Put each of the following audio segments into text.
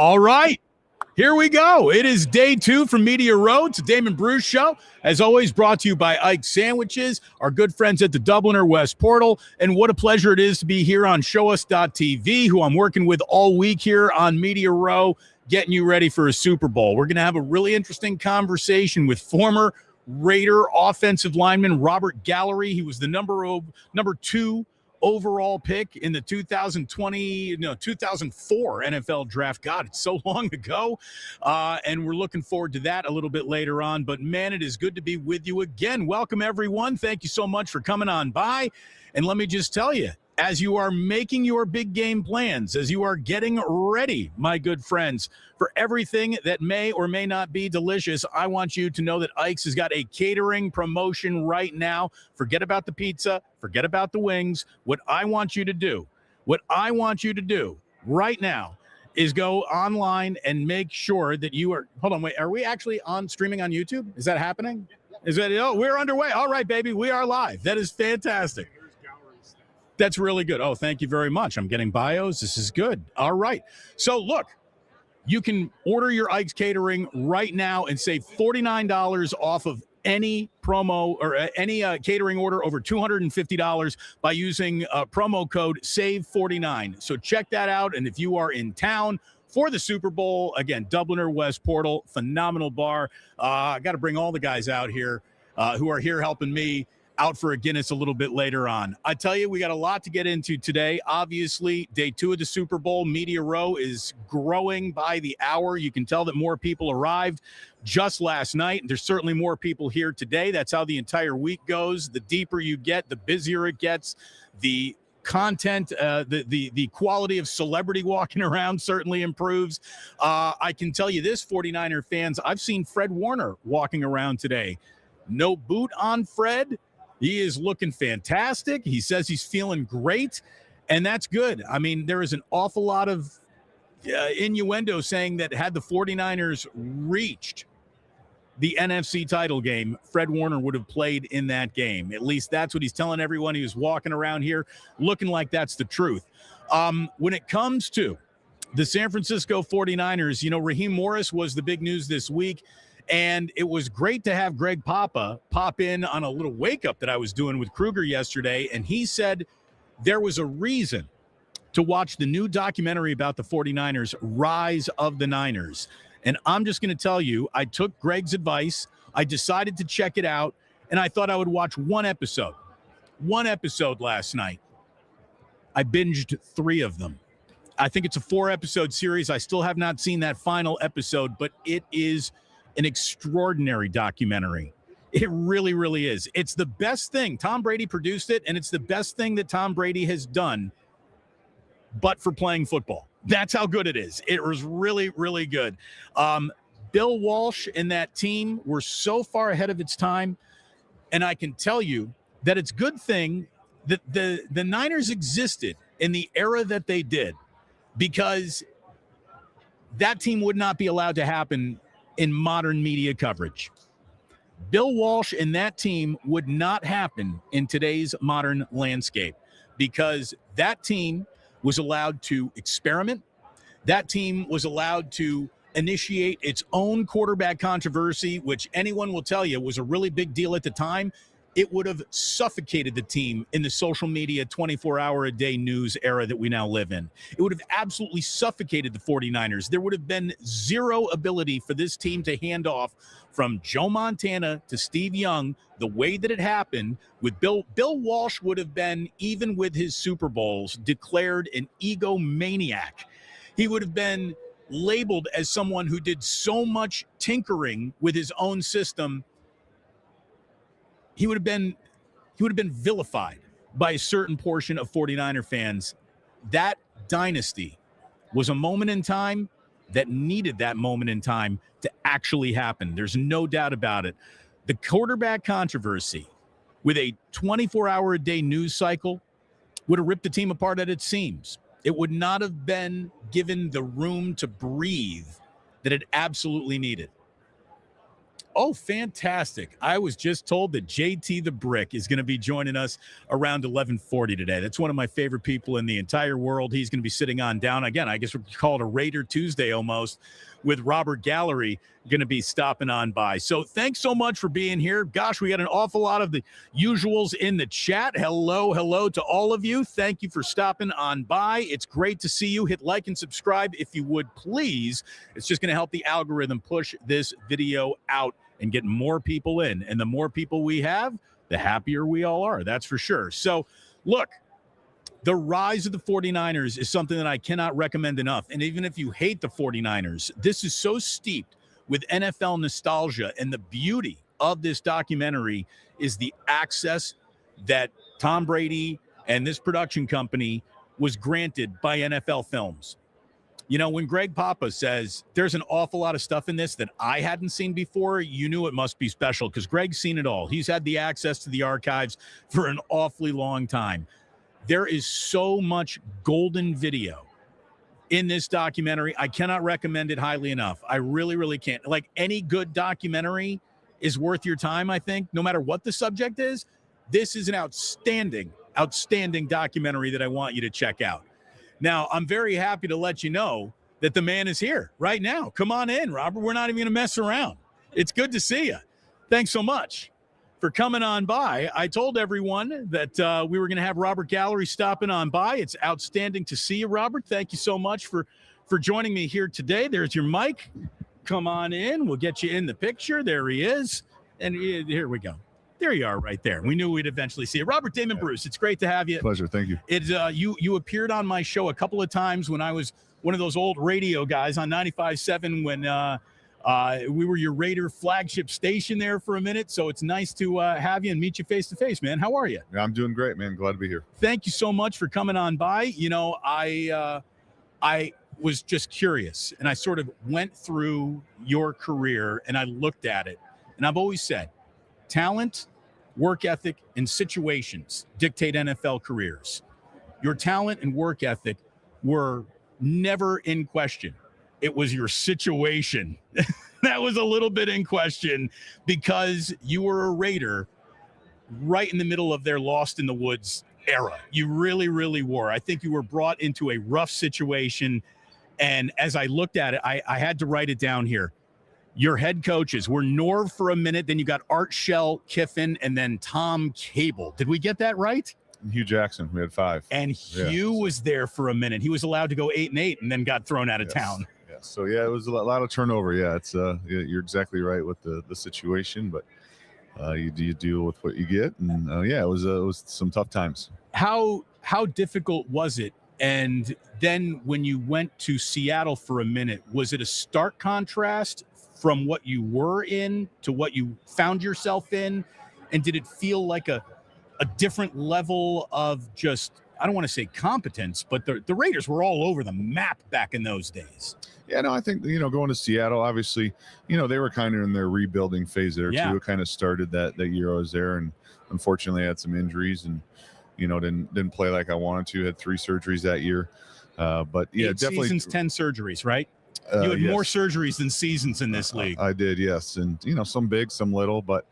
All right. Here we go. It is day 2 from Media Row. It's a Damon Bruce show. As always, brought to you by Ike Sandwiches, our good friends at the Dubliner West Portal. And what a pleasure it is to be here on ShowUs.tv, who I'm working with all week here on Media Row, getting you ready for a Super Bowl. We're going to have a really interesting conversation with former Raider offensive lineman Robert Gallery. He was the number 2 overall pick in the 2004 NFL draft. God, it's so long ago. And we're looking forward to that a little bit later on. But, man, it is good to be with you again. Welcome, everyone. Thank you so much for coming on by. And let me just tell you, as you are making your big game plans, as you are getting ready, my good friends, for everything that may or may not be delicious, I want you to know that Ike's has got a catering promotion right now. Forget about the pizza. Forget about the wings. What I want you to do right now is go online and make sure that you are – hold on, wait. Are we actually streaming on YouTube? Is that happening? Is that – oh, we're underway. All right, baby. We are live. That is fantastic. That's really good. Oh, thank you very much. I'm getting bios. This is good. All right. So, look, you can order your Ike's Catering right now and save $49 off of any promo or any catering order over $250 by using promo code SAVE49. So check that out. And if you are in town for the Super Bowl, again, Dubliner West Portal, phenomenal bar. I got to bring all the guys out here who are here helping me out for a Guinness a little bit later on. I tell you, we got a lot to get into today. Obviously, day 2 of the Super Bowl. Media Row is growing by the hour. You can tell that more people arrived just last night. There's certainly more people here today. That's how the entire week goes. The deeper you get, the busier it gets. The content, the quality of celebrity walking around certainly improves. I can tell you this, 49er fans, I've seen Fred Warner walking around today. No boot on Fred. He is looking fantastic. He says he's feeling great, and that's good. I mean, there is an awful lot of innuendo saying that had the 49ers reached the NFC title game, Fred Warner would have played in that game. At least that's what he's telling everyone. He was walking around here looking like that's the truth. When it comes to the San Francisco 49ers, you know, Raheem Morris was the big news this week. And it was great to have Greg Papa pop in on a little wake-up that I was doing with Kruger yesterday, and he said there was a reason to watch the new documentary about the 49ers, Rise of the Niners. And I'm just going to tell you, I took Greg's advice, I decided to check it out, and I thought I would watch one episode last night. I binged 3 of them. I think it's a 4-episode series. I still have not seen that final episode, but it is an extraordinary documentary. It really, really is. It's the best thing. Tom Brady produced it, and it's the best thing that Tom Brady has done, but for playing football. That's how good it is. It was really, really good. Bill Walsh and that team were so far ahead of its time, and I can tell you that it's a good thing that the Niners existed in the era that they did, because that team would not be allowed to happen in modern media coverage. Bill Walsh and that team would not happen in today's modern landscape, because that team was allowed to experiment. That team was allowed to initiate its own quarterback controversy, which anyone will tell you was a really big deal at the time. It would have suffocated the team in the social media 24-hour-a-day news era that we now live in. It would have absolutely suffocated the 49ers. There would have been zero ability for this team to hand off from Joe Montana to Steve Young the way that it happened with Bill. Bill Walsh would have been, even with his Super Bowls, declared an egomaniac. He would have been labeled as someone who did so much tinkering with his own system. He would have been vilified by a certain portion of 49er fans. That dynasty was a moment in time that needed that moment in time to actually happen. There's no doubt about it. The quarterback controversy with a 24-hour-a-day news cycle would have ripped the team apart at its seams. It would not have been given the room to breathe that it absolutely needed. Oh, fantastic. I was just told that JT the Brick is going to be joining us around 11:40 today. That's one of my favorite people in the entire world. He's going to be sitting on down. Again, I guess we could call it a Raider Tuesday almost, with Robert Gallery going to be stopping on by. So thanks so much for being here. Gosh, we got an awful lot of the usuals in the chat. Hello to all of you. Thank you for stopping on by. It's great to see you. Hit like and subscribe if you would, please. It's just going to help the algorithm push this video out and get more people in. And the more people we have, the happier we all are. That's for sure. So look, the rise of the 49ers is something that I cannot recommend enough. And even if you hate the 49ers, this is so steeped with NFL nostalgia. And the beauty of this documentary is the access that Tom Brady and this production company was granted by NFL Films. You know, when Greg Papa says there's an awful lot of stuff in this that I hadn't seen before, you knew it must be special because Greg's seen it all. He's had the access to the archives for an awfully long time. There is so much golden video in this documentary. I cannot recommend it highly enough. I really, really can't. Like, any good documentary is worth your time, I think, no matter what the subject is. This is an outstanding documentary that I want you to check out. Now, I'm very happy to let you know that the man is here right now. Come on in, Robert. We're not even going to mess around. It's good to see you. Thanks so much for coming on by. I told everyone that we were going to have Robert Gallery stopping on by. It's outstanding to see you, Robert. Thank you so much for joining me here today. There's your mic. Come on in. We'll get you in the picture. There he is. And here we go. There you are right there. We knew we'd eventually see you. Robert Damon Bruce, it's great to have you. Pleasure. Thank you. It's you appeared on my show a couple of times when I was one of those old radio guys on 95.7 when we were your Raider flagship station there for a minute. So it's nice to have you and meet you face to face, man. How are you? Yeah, I'm doing great, man. Glad to be here. Thank you so much for coming on by. You know, I was just curious, and I sort of went through your career and I looked at it, and I've always said talent, work ethic, and situations dictate NFL careers. Your talent and work ethic were never in question. It was your situation that was a little bit in question because you were a Raider right in the middle of their Lost in the Woods era. You really, really were. I think you were brought into a rough situation. And as I looked at it, I had to write it down here. Your head coaches were Norv for a minute, then you got Art Shell, Kiffin, and then Tom Cable. Did we get that right? Hugh Jackson, we had 5. And Hugh was there for a minute. He was allowed to go 8-8 and then got thrown out of town. Yes. So, yeah, it was a lot of turnover. Yeah, it's you're exactly right with the situation, but you deal with what you get. And, it was some tough times. How difficult was it? And then when you went to Seattle for a minute, was it a stark contrast from what you were in to what you found yourself in? And did it feel like a different level of just, I don't want to say competence, but the Raiders were all over the map back in those days? Yeah, no, I think, going to Seattle, obviously, they were kind of in their rebuilding phase there too. It kind of started that year I was there, and unfortunately I had some injuries and, didn't play like I wanted to. Had 3 surgeries that year. But yeah, 8 definitely seasons, 10 surgeries, right? You had more surgeries than seasons in this league. I did, yes. And, some big, some little, but,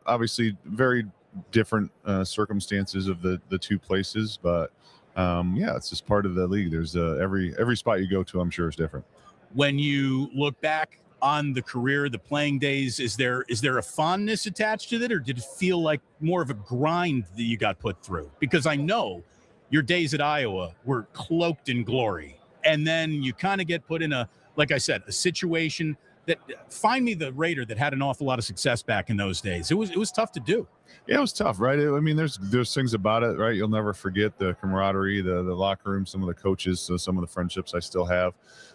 obviously very different circumstances of the 2 places. But, it's just part of the league. There's every spot you go to, I'm sure, is different. When you look back on the career, the playing days, is there a fondness attached to it, or did it feel like more of a grind that you got put through? Because I know your days at Iowa were cloaked in glory. And then you kind of get put in like I said, a situation that find me the Raider that had an awful lot of success back in those days. It was tough to do. Yeah, it was tough, right? I mean, there's things about it, right? You'll never forget the camaraderie, the locker room, some of the coaches, so some of the friendships I still have.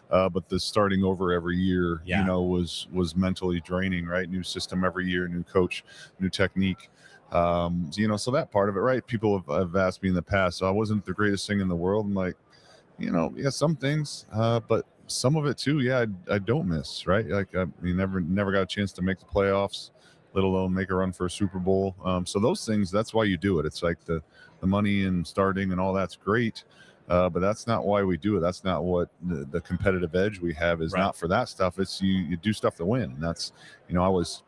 But the starting over every year, was mentally draining, right? New system every year, new coach, new technique. So that part of it, right? People have asked me in the past, so I wasn't the greatest thing in the world. I'm like, some things, but some of it too, I don't miss, right? Like, never got a chance to make the playoffs, let alone make a run for a Super Bowl. So those things, that's why you do it. It's like the money and starting and all that's great. But that's not why we do it. That's not what the competitive edge we have is. Not for that stuff. It's you do stuff to win. And that's, I was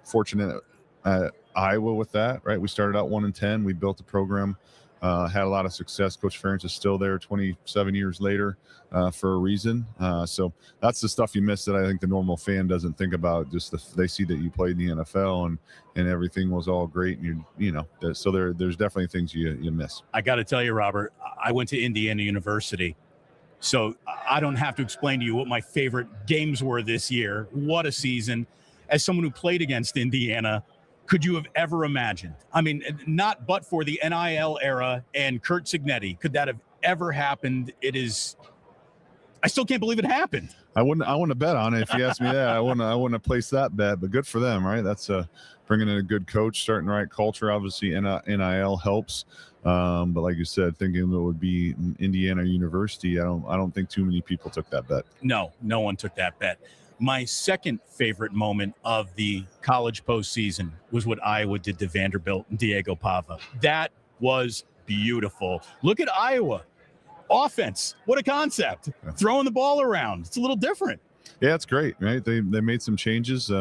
fortunate at Iowa with that, right? We started out 1-10. We built a program, had a lot of success. Coach Ferentz is still there 27 years later for a reason. So that's the stuff you miss that I think the normal fan doesn't think about. Just they see that you played in the NFL and everything was all great. And so there's definitely things you miss. I got to tell you, Robert, I went to Indiana University. So I don't have to explain to you what my favorite games were this year. What a season. As someone who played against Indiana, could you have ever imagined? I mean, not but for the NIL era and Kurt Signetti, could that have ever happened? I still can't believe it happened. I wouldn't bet on it if you asked me that. I wouldn't have placed that bet, but good for them, right? That's bringing in a good coach, starting the right culture. Obviously, NIL helps. But like you said, thinking it would be Indiana University, I don't think too many people took that bet. No one took that bet. My second favorite moment of the college postseason was what Iowa did to Vanderbilt and Diego Pava. That was beautiful. Look at Iowa. Offense. What a concept. Throwing the ball around. It's a little different. Yeah, it's great, right? They made some changes,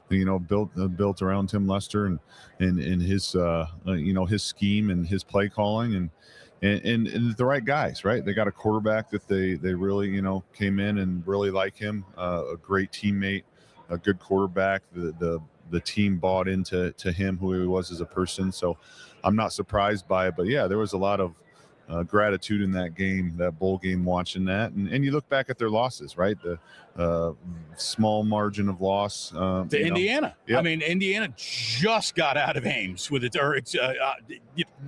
built around Tim Lester and his his scheme and his play calling and the right guys, right? They got a quarterback that they really, came in and really like him, a great teammate, a good quarterback. The team bought into him, who he was as a person. So I'm not surprised by it, but yeah, there was a lot of gratitude in that game, that bowl game, watching that. And you look back at their losses, right? The small margin of loss. To Indiana. Yep. I mean, Indiana just got out of Ames with it,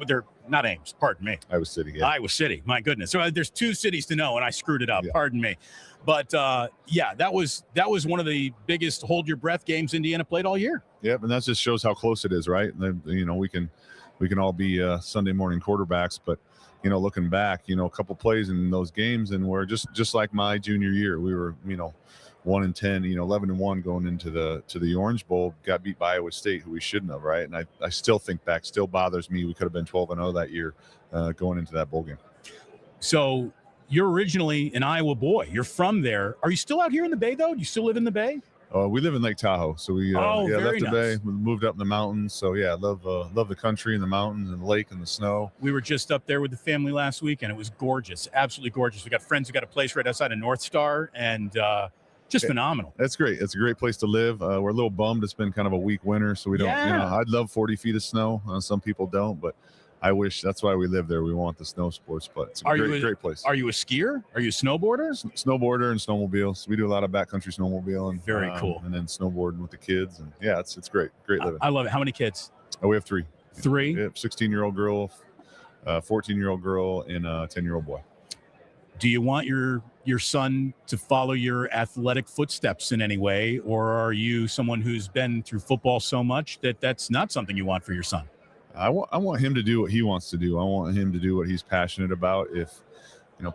they're not Ames, pardon me. Iowa City, yeah. Iowa City, my goodness. So there's two cities to know, and I screwed it up, pardon me. But, that was one of the biggest hold-your-breath games Indiana played all year. Yep, and that just shows how close it is, right? We can all be Sunday morning quarterbacks, but looking back, a couple plays in those games, and we're just like my junior year, we were, 1-10, 11-1 going into the Orange Bowl, got beat by Iowa State, who we shouldn't have, right? And I still think back, still bothers me. We could have been 12-0 that year going into that bowl game. So you're originally an Iowa boy. You're from there. Are you still out here in the Bay, though? Do you still live in the Bay? We live in Lake Tahoe, so we left the nice. Bay, we moved up in the mountains. So yeah, love the country and the mountains and the lake and the snow. We were just up there with the family last week, and it was gorgeous, absolutely gorgeous. We got friends who got a place right outside of North Star, and just phenomenal. That's great. It's a great place to live. We're a little bummed. It's been kind of a weak winter, so we don't. I'd love 40 feet of snow. Some people don't, but I wish. That's why we live there. We want the snow sports, but it's a great place. Are you a skier? Are you a snowboarder? Snowboarder and snowmobiles. We do a lot of backcountry snowmobiling. Very cool. And then snowboarding with the kids, and yeah, it's great. Great living. I love it. How many kids? We have three. Three? We have 16-year-old girl, 14-year-old girl, and a 10-year-old boy. Do you want your son to follow your athletic footsteps in any way, or are you someone who's been through football so much that that's not something you want for your son? I want him to do what he wants to do. I want him to do what he's passionate about. If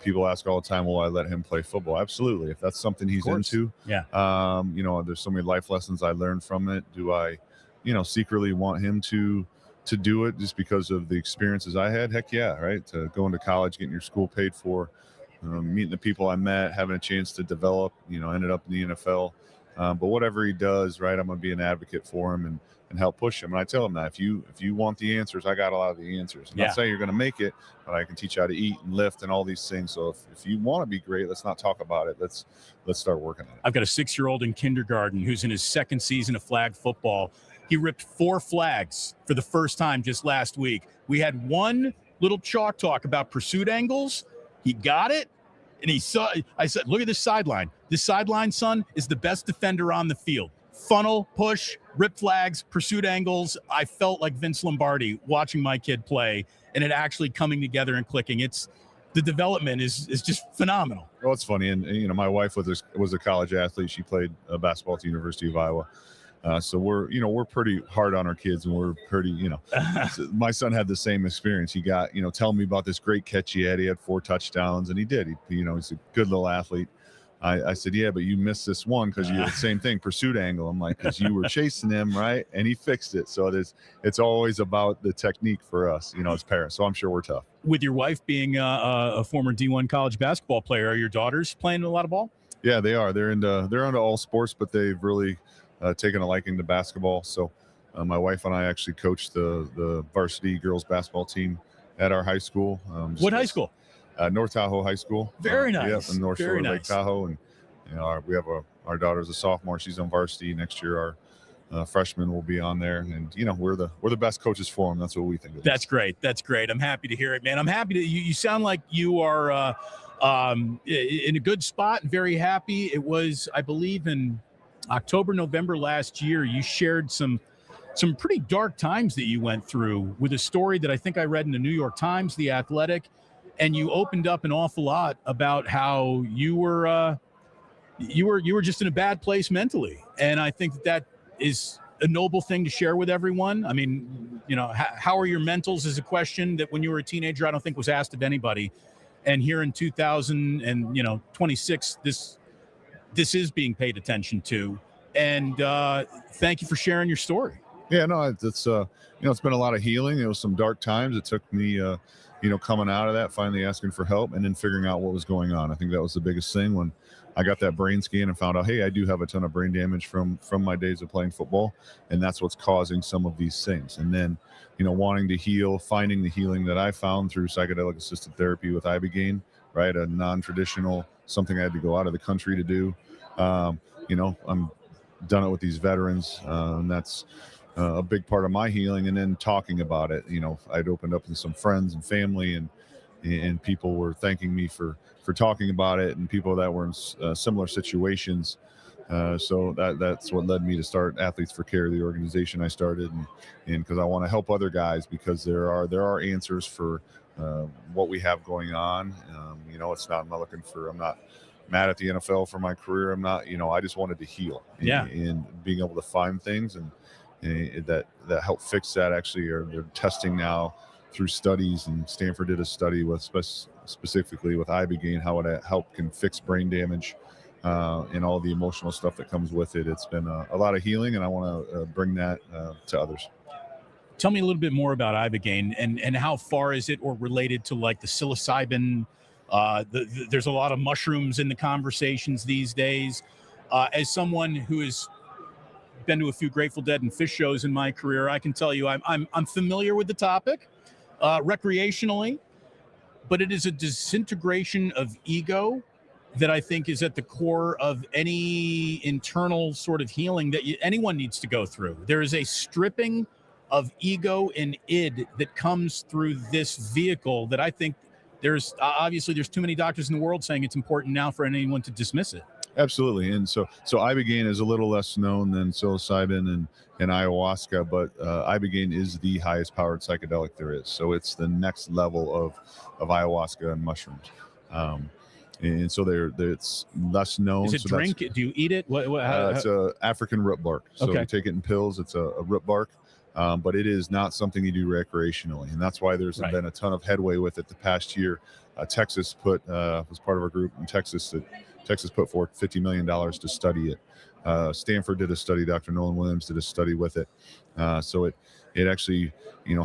people ask all the time, will I let him play football? Absolutely. If that's something he's into, there's so many life lessons I learned from it. Do I, secretly want him to do it just because of the experiences I had? Heck yeah, right? To go into college, getting your school paid for, meeting the people I met, having a chance to develop, ended up in the NFL. But whatever he does, right, I'm going to be an advocate for him and help push him. And I tell him that if you want the answers, I got a lot of the answers. I'm not saying you're going to make it, but I can teach you how to eat and lift and all these things. So if you want to be great, let's not talk about it. Let's start working on it. I've got a 6-year-old in kindergarten who's in his second season of flag football. He ripped 4 flags for the first time just last week. We had one little chalk talk about pursuit angles. He got it. And I said, look at this sideline. This sideline, son, is the best defender on the field. Funnel, push, rip flags, pursuit angles. I felt like Vince Lombardi watching my kid play and it actually coming together and clicking. The development is just phenomenal. Well, it's funny. And my wife was a college athlete. She played basketball at the University of Iowa. So we're pretty hard on our kids, and we're pretty, my son had the same experience. He got, telling me about this great catch he had. He had 4 touchdowns, and he did. He's a good little athlete. I said, yeah, but you missed this one because you had the same thing, pursuit angle. I'm like, because you were chasing him, right? And he fixed it. So it's always about the technique for us, as parents. So I'm sure we're tough. With your wife being a former D1 college basketball player, are your daughters playing a lot of ball? Yeah, they are. They're into all sports, but they've really taken a liking to basketball. So my wife and I actually coached the varsity girls basketball team at our high school. What high school? North Tahoe High School. Very nice. Yep, in North Shore, Lake Tahoe. And we have our daughter's a sophomore. She's on varsity next year. Our freshman will be on there, and we're the best coaches for them. That's what we think. That's great. That's great. I'm happy to hear it, man. I'm happy to you sound like you are in a good spot and very happy. It was, I believe, in October, November last year. You shared some pretty dark times that you went through with a story that I think I read in the New York Times, The Athletic. And you opened up an awful lot about how you were just in a bad place mentally. And I think that is a noble thing to share with everyone. I mean, how are your mentals is a question that when you were a teenager, I don't think was asked of anybody. And here in 2026, this is being paid attention to. And thank you for sharing your story. Yeah, no, it's it's been a lot of healing. It was some dark times. It took me coming out of that, finally asking for help, and then figuring out what was going on. I think that was the biggest thing when I got that brain scan and found out, hey, I do have a ton of brain damage from my days of playing football, and that's what's causing some of these things. And then, wanting to heal, finding the healing that I found through psychedelic assisted therapy with Ibogaine, right? A non-traditional, something I had to go out of the country to do. I'm done it with these veterans, and that's a big part of my healing. And then talking about it, I'd opened up to some friends and family, and people were thanking me for talking about it, and people that were in similar situations. So that's what led me to start Athletes for Care, the organization I started, and because I want to help other guys, because there are answers for what we have going on. It's not, I'm not mad at the NFL for my career. I'm not, I just wanted to heal. And being able to find things and that help fix that. Actually, they're testing now through studies, and Stanford did a study with specifically with Ibogaine, how it can fix brain damage and all the emotional stuff that comes with it. It's been a lot of healing, and I want to bring that to others. Tell me a little bit more about Ibogaine, and how far is it or related to like the psilocybin? There's a lot of mushrooms in the conversations these days. As someone who has been to a few Grateful Dead and Fish shows in my career, I can tell you I'm familiar with the topic recreationally, but it is a disintegration of ego that I think is at the core of any internal sort of healing that anyone needs to go through. There is a stripping of ego and id that comes through this vehicle that I think there's too many doctors in the world saying it's important now for anyone to dismiss it. Absolutely. And so Ibogaine is a little less known than psilocybin and ayahuasca, but Ibogaine is the highest powered psychedelic there is. So it's the next level of ayahuasca and mushrooms. And so it's less known. Is it drink? Do you eat it? It's a African root bark. So you take it in pills. It's a root bark. But it is not something you do recreationally. And that's why there's been a ton of headway with it the past year. Texas was part of a group in Texas that Texas put forth $50 million to study it. Stanford did a study. Dr. Nolan Williams did a study with it. So it actually,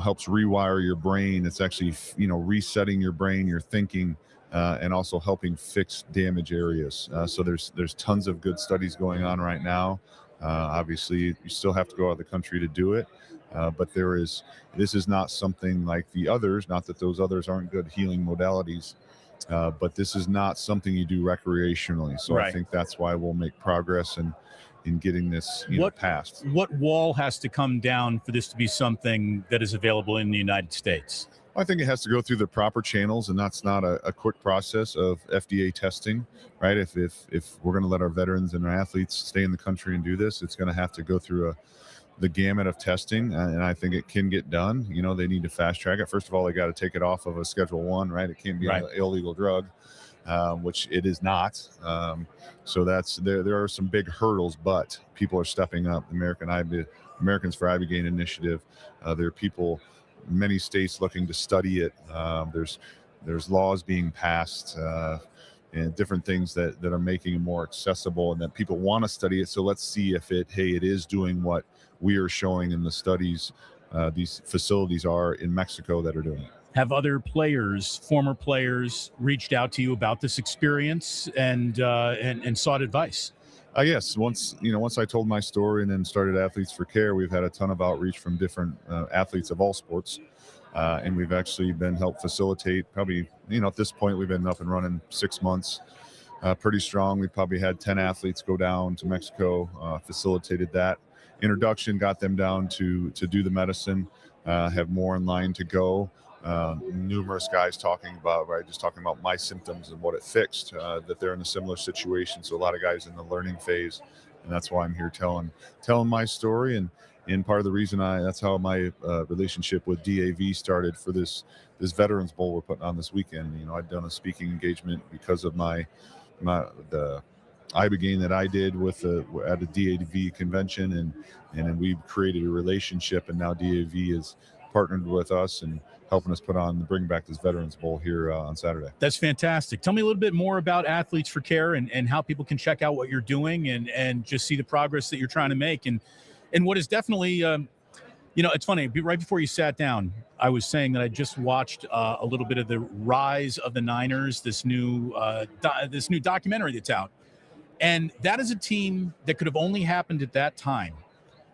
helps rewire your brain. It's actually, resetting your brain, your thinking, and also helping fix damage areas. So there's tons of good studies going on right now. Obviously, you still have to go out of the country to do it. But this is not something like the others, not that those others aren't good healing modalities, but this is not something you do recreationally. So I think that's why we'll make progress in getting this passed. What wall has to come down for this to be something that is available in the United States? I think it has to go through the proper channels, and that's not a quick process of FDA testing, right? If we're going to let our veterans and our athletes stay in the country and do this, it's going to have to go through the gamut of testing, and I think it can get done. They need to fast track it. First of all, they got to take it off of a Schedule 1, right? It can't be an illegal drug, which it is not. So there are some big hurdles, but people are stepping up. Americans for Ibogaine initiative. There are people, many states looking to study it. There's laws being passed. and different things that are making it more accessible and that people want to study it. So let's see if it is doing what we are showing in the studies these facilities are in Mexico that are doing it. Have other players, former players, reached out to you about this experience and sought advice? Yes. Once I told my story and then started Athletes for Care, we've had a ton of outreach from different athletes of all sports. And we've actually been helped facilitate probably, at this point, we've been up and running 6 months, pretty strong. We've probably had 10 athletes go down to Mexico, facilitated that introduction, got them down to do the medicine, have more in line to go. Numerous guys talking about my symptoms and what it fixed, that they're in a similar situation. So a lot of guys in the learning phase, and that's why I'm here telling my story. And part of the reason that's how my relationship with DAV started for this Veterans Bowl we're putting on this weekend. I'd done a speaking engagement because of the ibogaine that I did at a DAV convention, and then we created a relationship, and now DAV is partnered with us and helping us bring back this Veterans Bowl here on Saturday. That's fantastic. Tell me a little bit more about Athletes for Care and how people can check out what you're doing and just see the progress that you're trying to make. And what is definitely, it's funny, right before you sat down, I was saying that I just watched a little bit of the rise of the Niners, this new documentary that's out. And that is a team that could have only happened at that time,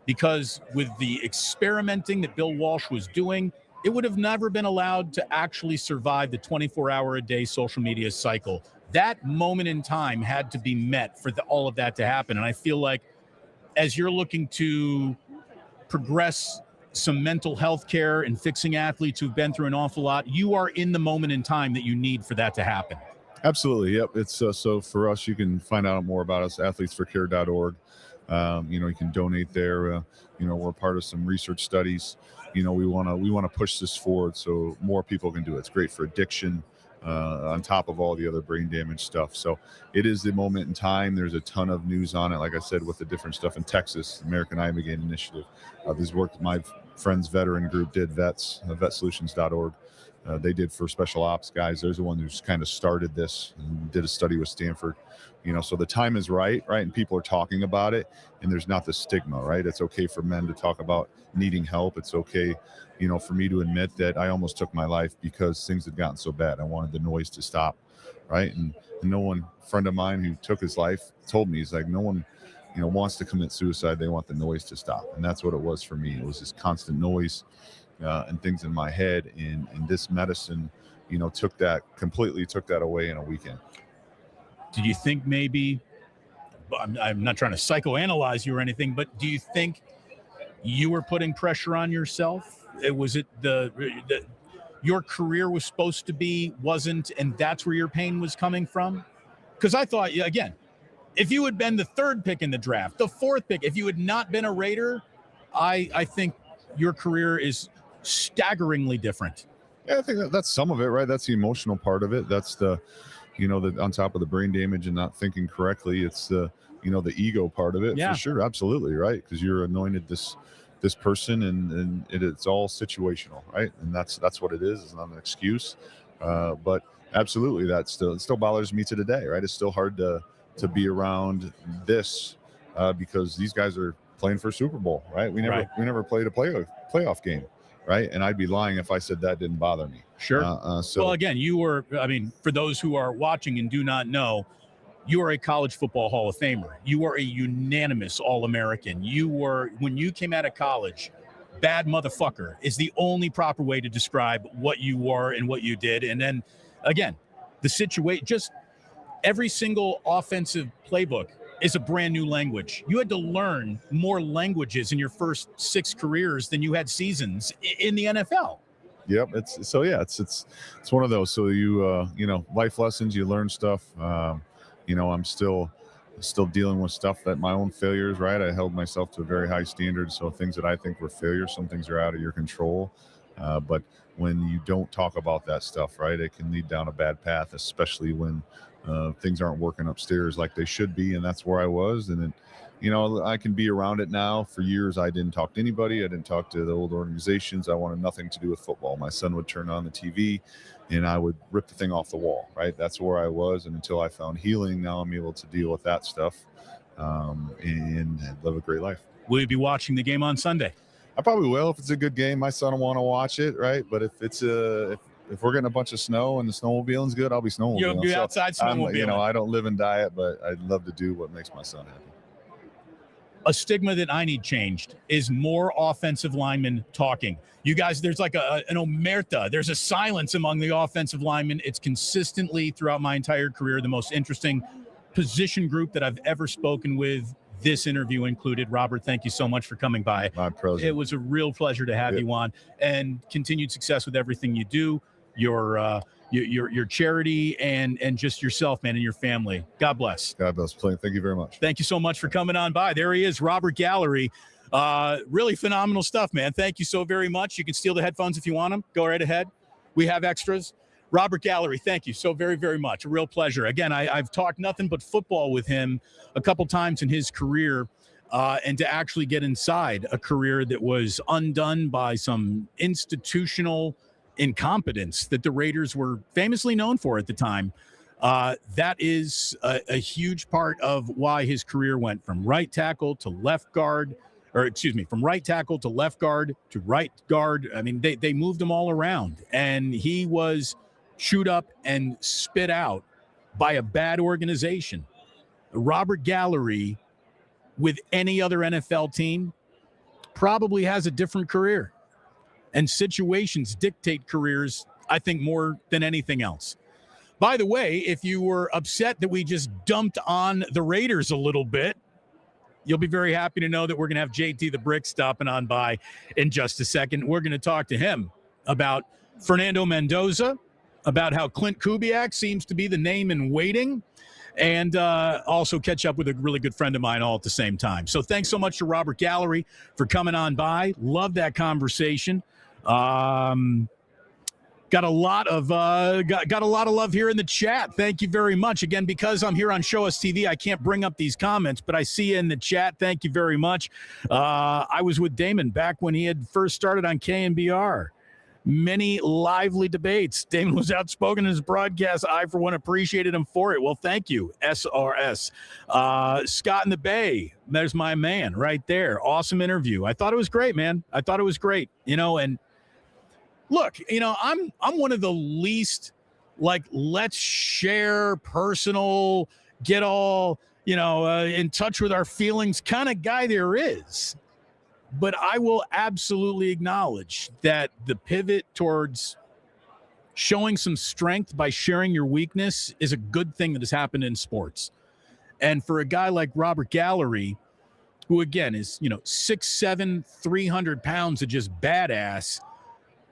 because with the experimenting that Bill Walsh was doing, it would have never been allowed to actually survive the 24-hour-a-day social media cycle. That moment in time had to be met for all of that to happen. And I feel like as you're looking to progress some mental health care and fixing athletes who've been through an awful lot, you are in the moment in time that you need for that to happen. Absolutely. Yep. It's so for us, you can find out more about us, athletesforcare.org. You can donate there. We're part of some research studies. We want to push this forward so more people can do it. It's great for addiction, on top of all the other brain damage stuff. So it is the moment in time. There's a ton of news on it. Like I said, with the different stuff in Texas, American Ibogaine Initiative. This work my friend's veteran group did, vetsolutions.org. They did for special ops guys. There's the one who's kind of started this and did a study with Stanford. So the time is right, and people are talking about it, and there's not the stigma, right? It's okay for men to talk about needing help. It's okay, for me to admit that I almost took my life because things had gotten so bad. I wanted the noise to stop, right? And no one, friend of mine who took his life told me, he's like, no one, wants to commit suicide. They want the noise to stop. And that's what it was for me. It was this constant noise and things in my head. And this medicine, took that away in a weekend. Did you think maybe, I'm not trying to psychoanalyze you or anything, but do you think you were putting pressure on yourself? Was it your career was supposed to be, wasn't, and that's where your pain was coming from? Because I thought, again, if you had been the third pick in the draft, the fourth pick, if you had not been a Raider, I think your career is staggeringly different. Yeah, I think that's some of it, right? That's the emotional part of it. That's the on top of the brain damage and not thinking correctly, it's the ego part of it. Yeah. For sure. Absolutely. Right. Because you're anointed this person and it's all situational. Right. And that's what it is. It's not an excuse. But absolutely, it still bothers me to today. Right. It's still hard to be around this because these guys are playing for Super Bowl. Right. We never played a playoff game. Right. And I'd be lying if I said that didn't bother me. Sure. Well, again, for those who are watching and do not know, you are a college football Hall of Famer. You are a unanimous All-American. When you came out of college, bad motherfucker is the only proper way to describe what you were and what you did. And then, again, the situation, just every single offensive playbook is a brand new language. You had to learn more languages in your first 6 careers than you had seasons in the NFL. Yep. It's one of those. So life lessons, you learn stuff. I'm still dealing with stuff that my own failures, right? I held myself to a very high standard. So things that I think were failures, some things are out of your control. But when you don't talk about that stuff, right, it can lead down a bad path, especially when things aren't working upstairs like they should be. And that's where I was. And then, I can be around it now. For years, I didn't talk to anybody. I didn't talk to the old organizations. I wanted nothing to do with football. My son would turn on the TV and I would rip the thing off the wall, right? That's where I was. And until I found healing, now I'm able to deal with that stuff and live a great life. Will you be watching the game on Sunday? I probably will. If it's a good game, my son will want to watch it, right? But if it's if we're getting a bunch of snow and the snowmobiling's good, I'll be snowmobiling. You'll be outside snowmobiling. I don't live and die it, but I'd love to do what makes my son happy. A stigma that I need changed is more offensive linemen talking. You guys, there's like an omerta. There's a silence among the offensive linemen. It's consistently throughout my entire career the most interesting position group that I've ever spoken with, this interview included. Robert, thank you so much for coming by. My pleasure. It was a real pleasure to have you on, and continued success with everything you do, your charity, and just yourself, man, and your family. God bless. God bless. Thank you very much. Thank you so much for coming on by. There he is, Robert Gallery. Really phenomenal stuff, man. Thank you so very much. You can steal the headphones if you want them. Go right ahead. We have extras. Robert Gallery, thank you so very, very much. A real pleasure. Again, I've talked nothing but football with him a couple times in his career, and to actually get inside a career that was undone by some institutional incompetence that the Raiders were famously known for at the time. That is a huge part of why his career went from right tackle to left guard, from right tackle to left guard to right guard. I mean, they moved him all around, and he was chewed up and spit out by a bad organization. Robert Gallery, with any other NFL team, probably has a different career. And situations dictate careers, I think, more than anything else. By the way, if you were upset that we just dumped on the Raiders a little bit, you'll be very happy to know that we're going to have JT the Brick stopping on by in just a second. We're going to talk to him about Fernando Mendoza, about how Clint Kubiak seems to be the name in waiting, and also catch up with a really good friend of mine all at the same time. So thanks so much to Robert Gallery for coming on by. Love that conversation. Got a lot of love here in the chat. Thank you very much. Again, because I'm here on Show Us TV, I can't bring up these comments, but I see you in the chat. Thank you very much. I was with Damon back when he had first started on KNBR. Many lively debates. Damon was outspoken in his broadcast. I, for one, appreciated him for it. Well, thank you, SRS. Scott in the Bay, there's my man right there. Awesome interview. I thought it was great, man. I thought it was great. And look, I'm one of the least, let's share personal, get all, in touch with our feelings kind of guy there is. But I will absolutely acknowledge that the pivot towards showing some strength by sharing your weakness is a good thing that has happened in sports. And for a guy like Robert Gallery, who again is, 6'7", 300 pounds of just badass,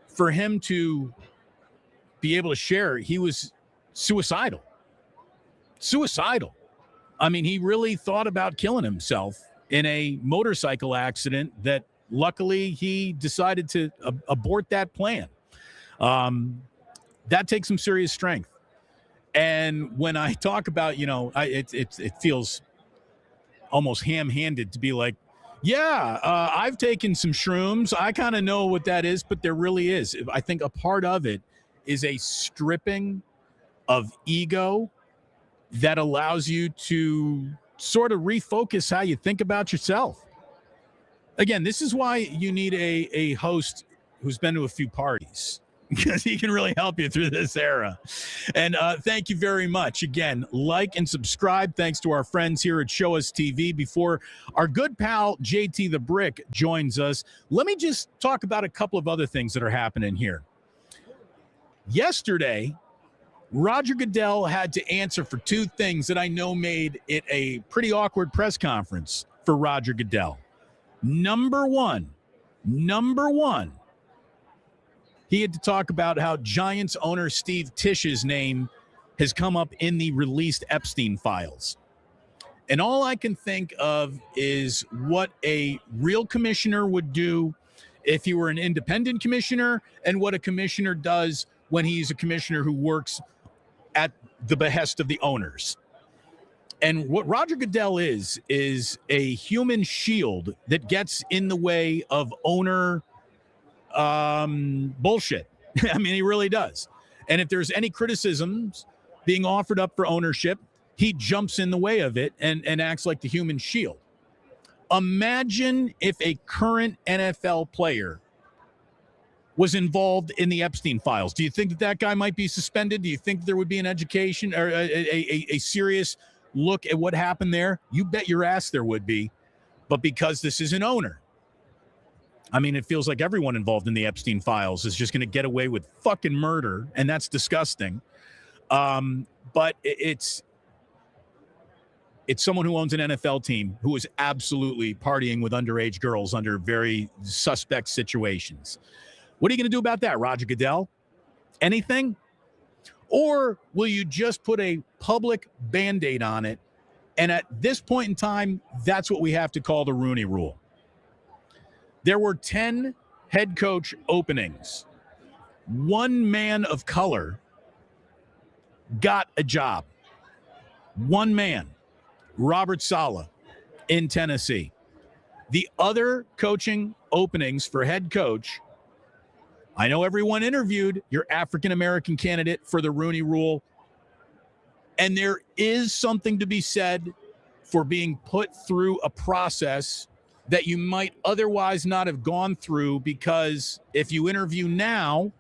for him to be able to share, he was suicidal. I mean, he really thought about killing himself in a motorcycle accident that luckily he decided to abort that plan. That takes some serious strength. And when I talk about, it feels almost ham-handed to be like, I've taken some shrooms. I kind of know what that is, but there really is. I think a part of it is a stripping of ego that allows you to sort of refocus how you think about yourself. Again, this is why you need a host who's been to a few parties, because he can really help you through this era. And thank you very much. Again, like and subscribe. Thanks to our friends here at Show Us TV. Before our good pal JT the Brick joins us, let me just talk about a couple of other things that are happening here. Yesterday, Roger Goodell had to answer for two things that I know made it a pretty awkward press conference for Roger Goodell. Number one, he had to talk about how Giants owner Steve Tisch's name has come up in the released Epstein Files. And all I can think of is what a real commissioner would do if he were an independent commissioner, and what a commissioner does when he's a commissioner who works at the behest of the owners. And what Roger Goodell is a human shield that gets in the way of owner bullshit. I mean, he really does. And if there's any criticisms being offered up for ownership, he jumps in the way of it and acts like the human shield. Imagine if a current NFL player was involved in the Epstein Files. Do you think that guy might be suspended? Do you think there would be an education or a serious look at what happened there? You bet your ass there would be. But because this is an owner, I mean, it feels like everyone involved in the Epstein Files is just going to get away with fucking murder, and that's disgusting. But it's someone who owns an NFL team who is absolutely partying with underage girls under very suspect situations. What are you going to do about that, Roger Goodell? Anything? Or will you just put a public Band-Aid on it? And at this point in time, that's what we have to call the Rooney Rule. There were 10 head coach openings. One man of color got a job. One man, Robert Saleh in Tennessee. The other coaching openings for head coach, I know everyone interviewed your African-American candidate for the Rooney Rule, and there is something to be said for being put through a process that you might otherwise not have gone through, because if you interview now,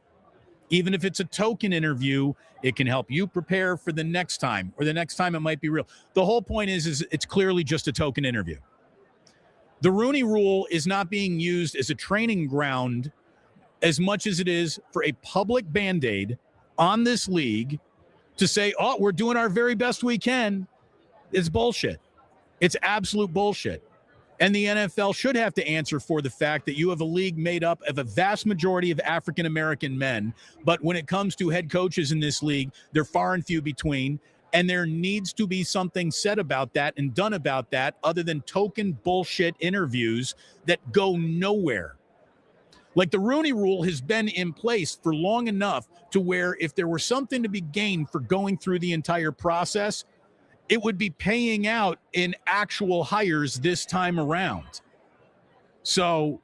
even if it's a token interview, it can help you prepare for the next time, or the next time it might be real. The whole point is it's clearly just a token interview. The Rooney Rule is not being used as a training ground as much as it is for a public Band-Aid on this league to say, oh, we're doing our very best we can. It's bullshit. It's absolute bullshit. And the NFL should have to answer for the fact that you have a league made up of a vast majority of African-American men. But when it comes to head coaches in this league, they're far and few between. And there needs to be something said about that and done about that, other than token bullshit interviews that go nowhere. Like, the Rooney Rule has been in place for long enough to where if there were something to be gained for going through the entire process, it would be paying out in actual hires this time around. So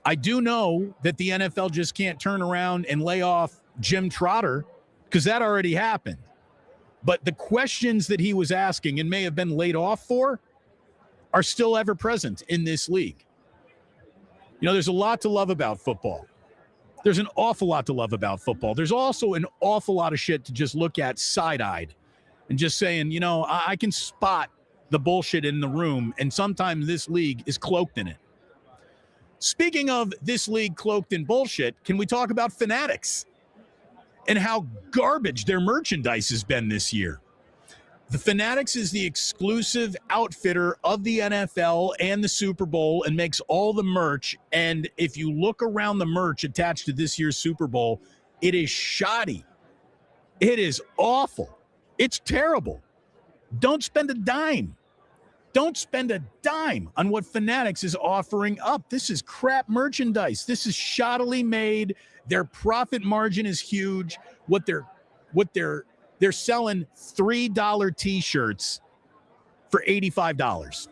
I do know that the NFL just can't turn around and lay off Jim Trotter, because that already happened. But the questions that he was asking and may have been laid off for are still ever present in this league. You know, there's a lot to love about football. There's an awful lot to love about football. There's also an awful lot of shit to just look at side-eyed and just saying, you know, I can spot the bullshit in the room, and sometimes this league is cloaked in it. Speaking of this league cloaked in bullshit, can we talk about Fanatics and how garbage their merchandise has been this year? The Fanatics is the exclusive outfitter of the NFL and the Super Bowl and makes all the merch. And if you look around the merch attached to this year's Super Bowl, it is shoddy. It is awful. It's terrible. Don't spend a dime. Don't spend a dime on what Fanatics is offering up. This is crap merchandise. This is shoddily made. Their profit margin is huge. They're selling $3 t-shirts for $85.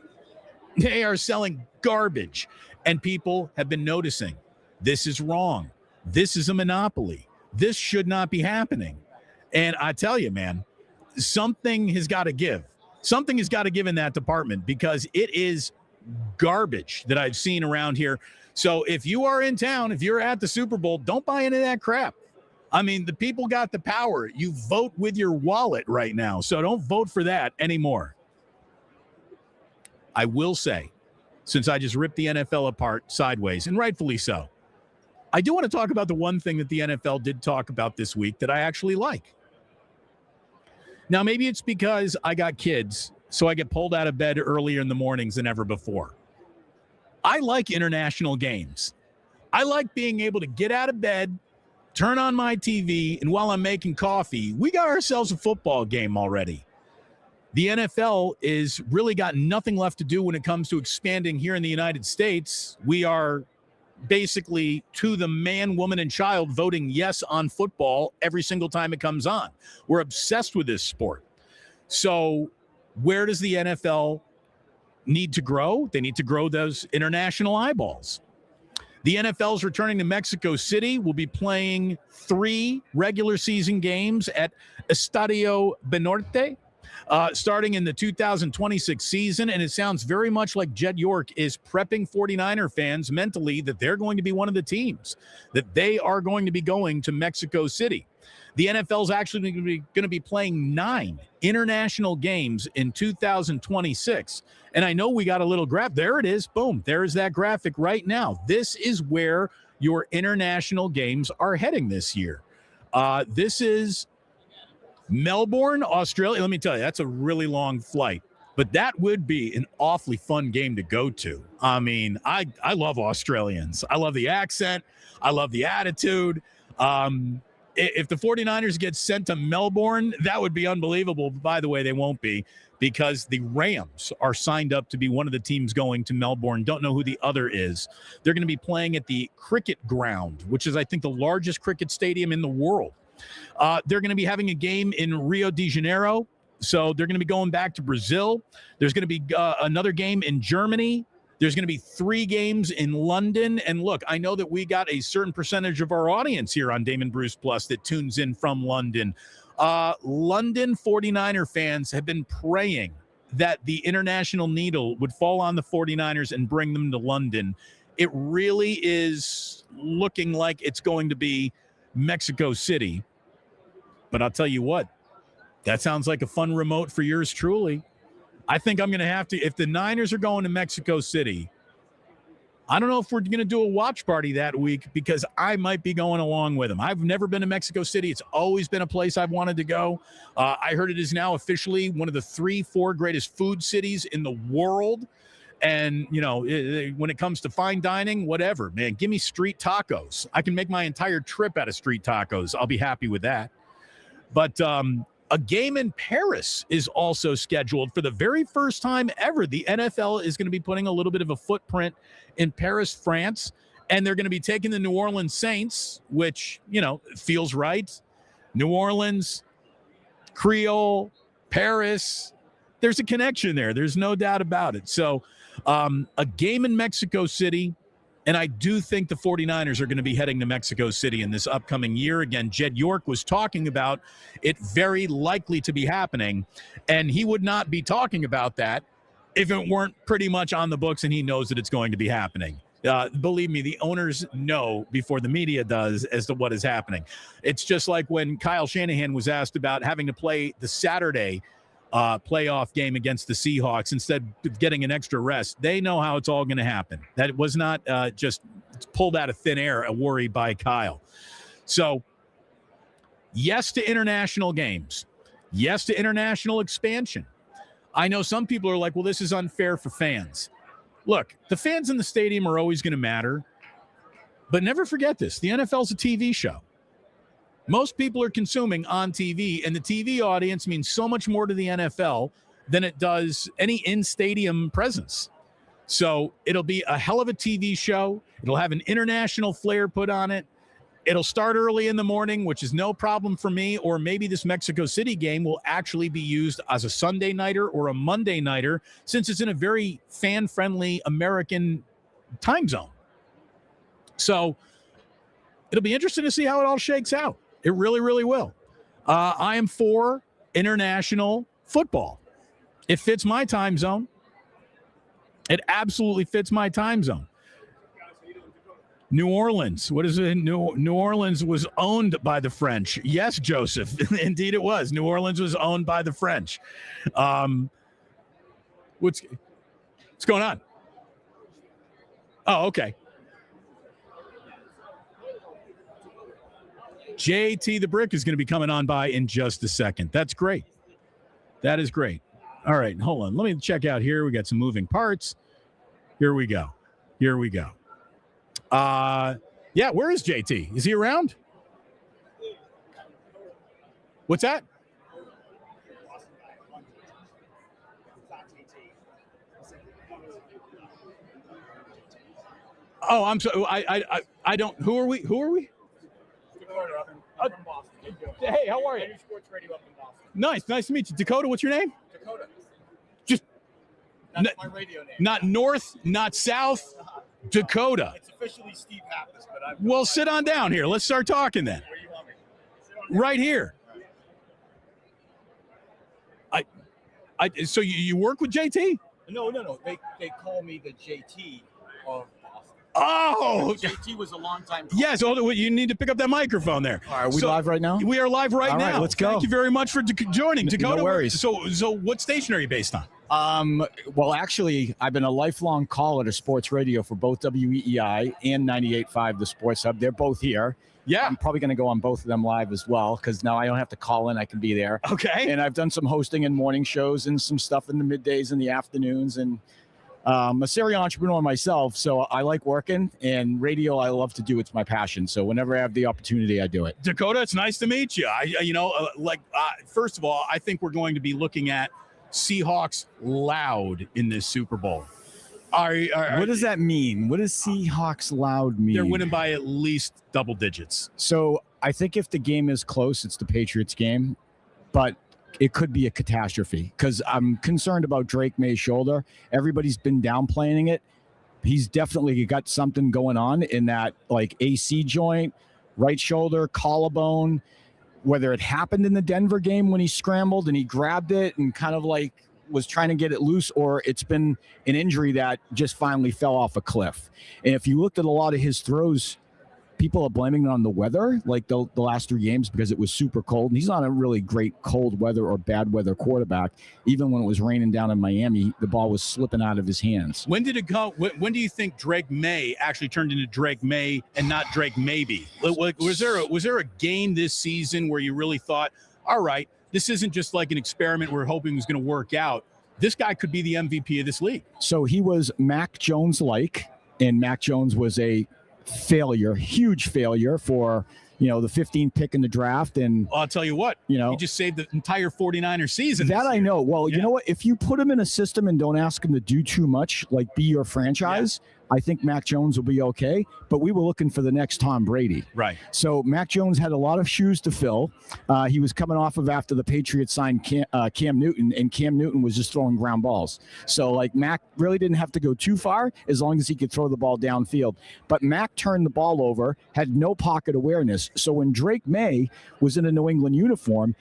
They are selling garbage. And people have been noticing, this is wrong. This is a monopoly. This should not be happening. And I tell you, man, something has got to give. Something has got to give in that department, because it is garbage that I've seen around here. So if you are in town, if you're at the Super Bowl, don't buy any of that crap. I mean, the people got the power. You vote with your wallet right now, so don't vote for that anymore. I will say, since I just ripped the NFL apart sideways, and rightfully so, I do want to talk about the one thing that the NFL did talk about this week that I actually like. Now, maybe it's because I got kids, so I get pulled out of bed earlier in the mornings than ever before. I like international games. I like being able to get out of bed, turn on my TV, and while I'm making coffee, we got ourselves a football game already. The NFL is really got nothing left to do when it comes to expanding here in the United States. We are basically, to the man, woman, and child, voting yes on football every single time it comes on. We're obsessed with this sport. So Where does the NFL need to grow? They need to grow those international eyeballs. The NFL is returning to Mexico City. We'll be playing 3 regular season games at Estadio Banorte, starting in the 2026 season. And it sounds very much like Jed York is prepping 49er fans mentally that they're going to be one of the teams, that they are going to be going to Mexico City. The NFL is actually going to be playing 9 international games in 2026. And I know we got a little graph. There it is. Boom. There's that graphic right now. This is where your international games are heading this year. This is Melbourne, Australia. Let me tell you, that's a really long flight. But that would be an awfully fun game to go to. I mean, I love Australians. I love the accent. I love the attitude. If the 49ers get sent to Melbourne, that would be unbelievable. By the way, they won't be, because the Rams are signed up to be one of the teams going to Melbourne. Don't know who the other is. They're going to be playing at the Cricket Ground, which is, I think, the largest cricket stadium in the world. They're going to be having a game in Rio de Janeiro. So they're going to be going back to Brazil. There's going to be another game in Germany. There's going to be 3 games in London. And look, I know that we got a certain percentage of our audience here on Damon Bruce Plus that tunes in from London. London 49er fans have been praying that the international needle would fall on the 49ers and bring them to London. It really is looking like it's going to be Mexico City. But I'll tell you what, that sounds like a fun remote for yours truly. I think I'm going to have to, if the Niners are going to Mexico City, I don't know if we're going to do a watch party that week, because I might be going along with them. I've never been to Mexico City. It's always been a place I've wanted to go. I heard it is now officially one of the 3-4 greatest food cities in the world. And, you know, when it comes to fine dining, whatever, man, give me street tacos. I can make my entire trip out of street tacos. I'll be happy with that. But, a game in Paris is also scheduled for the very first time ever. The NFL is going to be putting a little bit of a footprint in Paris, France, and they're going to be taking the New Orleans Saints, which, you know, feels right. New Orleans, Creole, Paris, there's a connection there. There's no doubt about it. So a game in Mexico City, and I do think the 49ers are going to be heading to Mexico City in this upcoming year. Again, Jed York was talking about it very likely to be happening, and he would not be talking about that if it weren't pretty much on the books, and he knows that it's going to be happening. Believe me, the owners know before the media does as to what is happening. It's just like when Kyle Shanahan was asked about having to play the Saturday playoff game against the Seahawks instead of getting an extra rest. They know how it's all going to happen. That was not just pulled out of thin air, a worry by Kyle. So, yes to international games. Yes to international expansion. I know some people are like, well, this is unfair for fans. Look, the fans in the stadium are always going to matter. But never forget this. The NFL is a TV show. Most people are consuming on TV, and the TV audience means so much more to the NFL than it does any in-stadium presence. So it'll be a hell of a TV show. It'll have an international flair put on it. It'll start early in the morning, which is no problem for me, or maybe this Mexico City game will actually be used as a Sunday nighter or a Monday nighter, since it's in a very fan-friendly American time zone. So it'll be interesting to see how it all shakes out. It really, really will. I am for international football. It fits my time zone. It absolutely fits my time zone. New Orleans. What is it? New Orleans was owned by the French. Yes, Joseph. Indeed it was. New Orleans was owned by the French. What's going on? Oh, okay. JT the Brick is going to be coming on by in just a second. That's great. That is great. All right, hold on. Let me check out here. We got some moving parts. Here we go. Yeah, where is JT? Is he around? What's that? Oh, I'm sorry. I don't. Who are we? Hey, how are you? Nice to meet you. Dakota, what's your name? Dakota. That's my radio name. Not North, not South, Dakota. It's officially Steve Happus, but I'm. Well, sit on down here. Let's start talking then. Where do you want me? Sit on Right here. So you work with JT? No. They call me the JT of Boston. Oh, JT was a long time. yes. Oh, you need to pick up that microphone there. Are we live right now? We are live right All now. right, let's go. Thank you very much for joining, Dakota. No worries. So what station are you based on? Well, actually, I've been a lifelong caller to sports radio for both WEEI and 98.5, the Sports Hub. They're both here. Yeah. I'm probably going to go on both of them live as well because now I don't have to call in. I can be there. Okay. And I've done some hosting and morning shows and some stuff in the middays and the afternoons. And I'm a serial entrepreneur myself, so I like working. And radio, I love to do. It's my passion. So whenever I have the opportunity, I do it. Dakota, it's nice to meet you. First of all, I think we're going to be looking at Seahawks loud in this Super Bowl. What does that mean? What does Seahawks loud mean? They're winning by at least double digits. So I think if the game is close, it's the Patriots game, but it could be a catastrophe because I'm concerned about Drake May's shoulder. Everybody's been downplaying it. He's definitely got something going on in that like AC joint, right shoulder, collarbone, whether it happened in the Denver game when he scrambled and he grabbed it and kind of like was trying to get it loose, or it's been an injury that just finally fell off a cliff. And if you looked at a lot of his throws, people are blaming it on the weather, like the last 3 games, because it was super cold. And he's not a really great cold weather or bad weather quarterback. Even when it was raining down in Miami, the ball was slipping out of his hands. When did it go? When do you think Drake May actually turned into Drake May and not Drake Maybe? Was there a game this season where you really thought, all right, this isn't just like an experiment we're hoping was going to work out. This guy could be the MVP of this league. So he was Mac Jones-like, and Mac Jones was a failure, huge failure for, the 15th pick in the draft. And I'll tell you what, he just saved the entire 49er season. That I know. Well, you know what? If you put him in a system and don't ask him to do too much, like be your franchise, I think Mac Jones will be okay. But we were looking for the next Tom Brady. Right. So Mac Jones had a lot of shoes to fill. He was coming off of after the Patriots signed Cam Newton, and Cam Newton was just throwing ground balls. So like Mac really didn't have to go too far as long as he could throw the ball downfield. But Mac turned the ball over, had no pocket awareness. So when Drake May was in a New England uniform,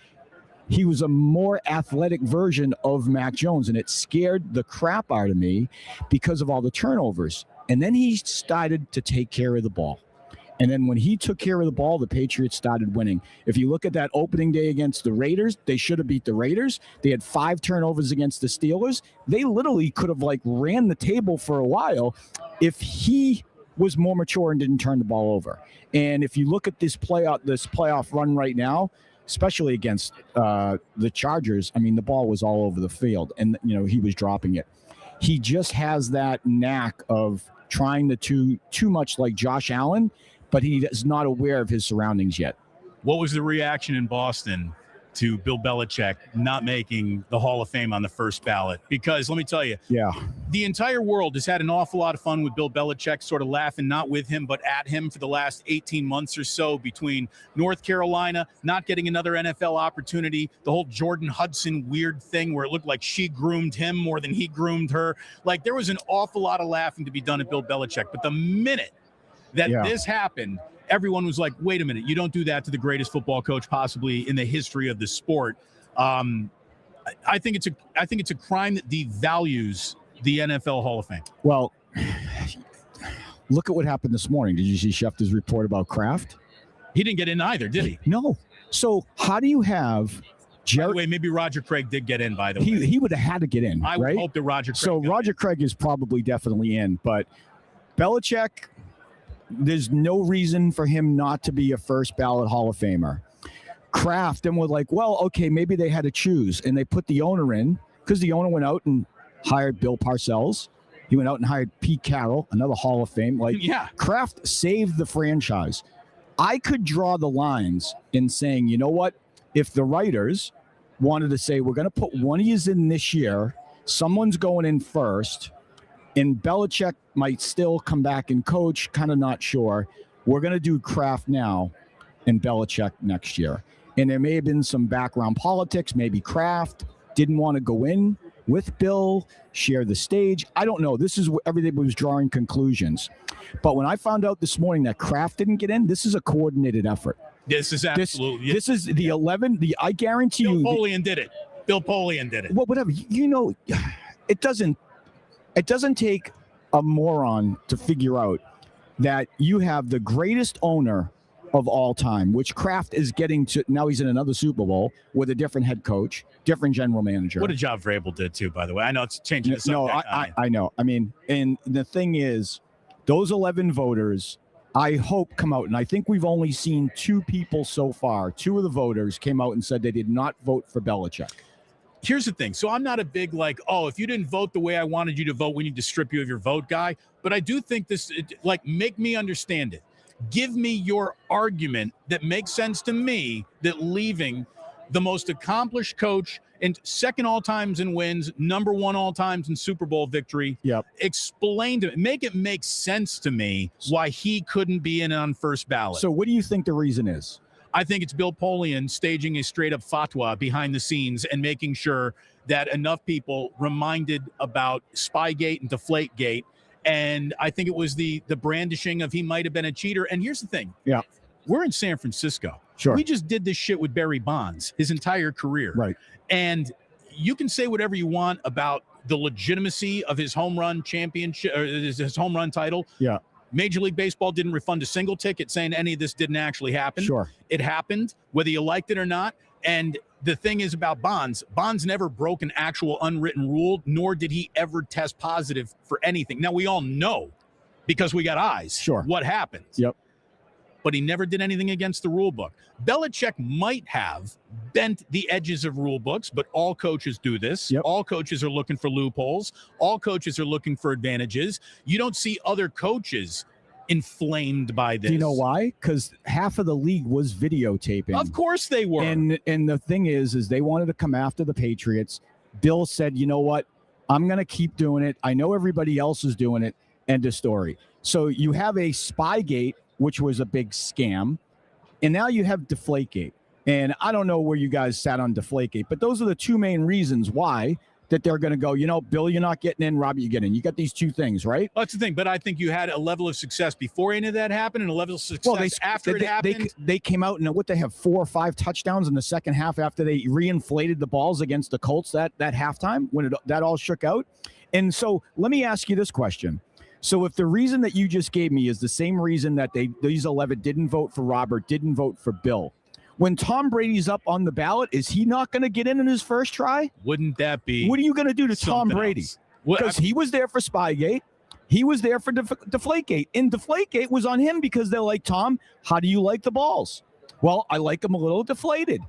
he was a more athletic version of Mac Jones, and it scared the crap out of me because of all the turnovers. And then he started to take care of the ball. And then when he took care of the ball, the Patriots started winning. If you look at that opening day against the Raiders, they should have beat the Raiders. They had 5 turnovers against the Steelers. They literally could have ran the table for a while if he was more mature and didn't turn the ball over. And if you look at this playoff run right now, especially against the Chargers, I mean, the ball was all over the field, and he was dropping it. He just has that knack of trying to too much like Josh Allen, but he is not aware of his surroundings yet. What was the reaction in Boston to Bill Belichick not making the Hall of Fame on the first ballot? Because let me tell you, the entire world has had an awful lot of fun with Bill Belichick, sort of laughing not with him but at him for the last 18 months or so, between North Carolina not getting another NFL opportunity, the whole Jordan Hudson weird thing where it looked like she groomed him more than he groomed her. Like, there was an awful lot of laughing to be done at Bill Belichick. But the minute that this happened, everyone was like, wait a minute, you don't do that to the greatest football coach possibly in the history of the sport. I think it's a crime that devalues the NFL Hall of Fame. Well, look at what happened this morning. Did you see Schefter's report about Kraft? He didn't get in either, did he? No. So how do you have By the way, maybe Roger Craig did get in, by the way. He would have had to get in, I would hope that Roger Craig So Roger Craig is probably definitely in, but Belichick, there's no reason for him not to be a first ballot Hall of Famer. Kraft, and we're like, well, okay, maybe they had to choose, and they put the owner in because the owner went out and hired Bill Parcells. He went out and hired Pete Carroll, another Hall of Fame. Kraft saved the franchise. I could draw the lines in saying, you know what? If the writers wanted to say, we're going to put one of yous in this year, someone's going in first, and Belichick might still come back and coach, kind of not sure. We're going to do Kraft now and Belichick next year. And there may have been some background politics. Maybe Kraft didn't want to go in with Bill, share the stage. I don't know. This is what everybody was drawing conclusions. But when I found out this morning that Kraft didn't get in, this is a coordinated effort. This is absolutely. This is the 11. I guarantee Bill you. Polian did it. Bill Polian did it. Well, whatever. It doesn't take a moron to figure out that you have the greatest owner of all time, which Kraft is getting to. Now he's in another Super Bowl with a different head coach, different general manager. What a job Vrabel did too, by the way. I know it's changing the subject. No, I know. I mean, and the thing is, those 11 voters, I hope, come out, and I think we've only seen 2 people so far. 2 of the voters came out and said they did not vote for Belichick. Here's the thing. So I'm not a big if you didn't vote the way I wanted you to vote, we need to strip you of your vote guy. But I do think make me understand it. Give me your argument that makes sense to me that leaving the most accomplished coach and second all times in wins, number 1 all times in Super Bowl victory. Yep. Explain to me, make it make sense to me why he couldn't be in on first ballot. So what do you think the reason is? I think it's Bill Polian staging a straight up fatwa behind the scenes and making sure that enough people reminded about Spygate and Deflategate. And I think it was the brandishing of he might have been a cheater. And here's the thing. Yeah. We're in San Francisco. Sure. We just did this shit with Barry Bonds his entire career. Right. And you can say whatever you want about the legitimacy of his home run championship or his home run title. Yeah. Major League Baseball didn't refund a single ticket saying any of this didn't actually happen. Sure. It happened, whether you liked it or not. And the thing is about Bonds never broke an actual unwritten rule, nor did he ever test positive for anything. Now, we all know, because we got eyes, sure, what happened. Yep. But he never did anything against the rule book. Belichick might have bent the edges of rule books, but all coaches do this. Yep. All coaches are looking for loopholes. All coaches are looking for advantages. You don't see other coaches inflamed by this. Do you know why? Because half of the league was videotaping. Of course they were. And the thing is they wanted to come after the Patriots. Bill said, you know what? I'm going to keep doing it. I know everybody else is doing it. End of story. So you have a Spygate, which was a big scam. And now you have Deflategate. And I don't know where you guys sat on Deflategate, but those are the 2 main reasons why that they're going to go, Bill, you're not getting in, Robbie, you get in. You got these 2 things, right? That's the thing. But I think you had a level of success before any of that happened and a level of success after it happened. They came out and what they have 4 or 5 touchdowns in the second half after they reinflated the balls against the Colts that halftime when that all shook out. And so let me ask you this question. So if the reason that you just gave me is the same reason that these 11 didn't vote for Robert, didn't vote for Bill, when Tom Brady's up on the ballot, is he not going to get in his first try? Wouldn't that be? What are you going to do to Tom Brady? Because he was there for Spygate. He was there for Deflategate. And Deflategate was on him because they're like, Tom, how do you like the balls? Well, I like them a little deflated.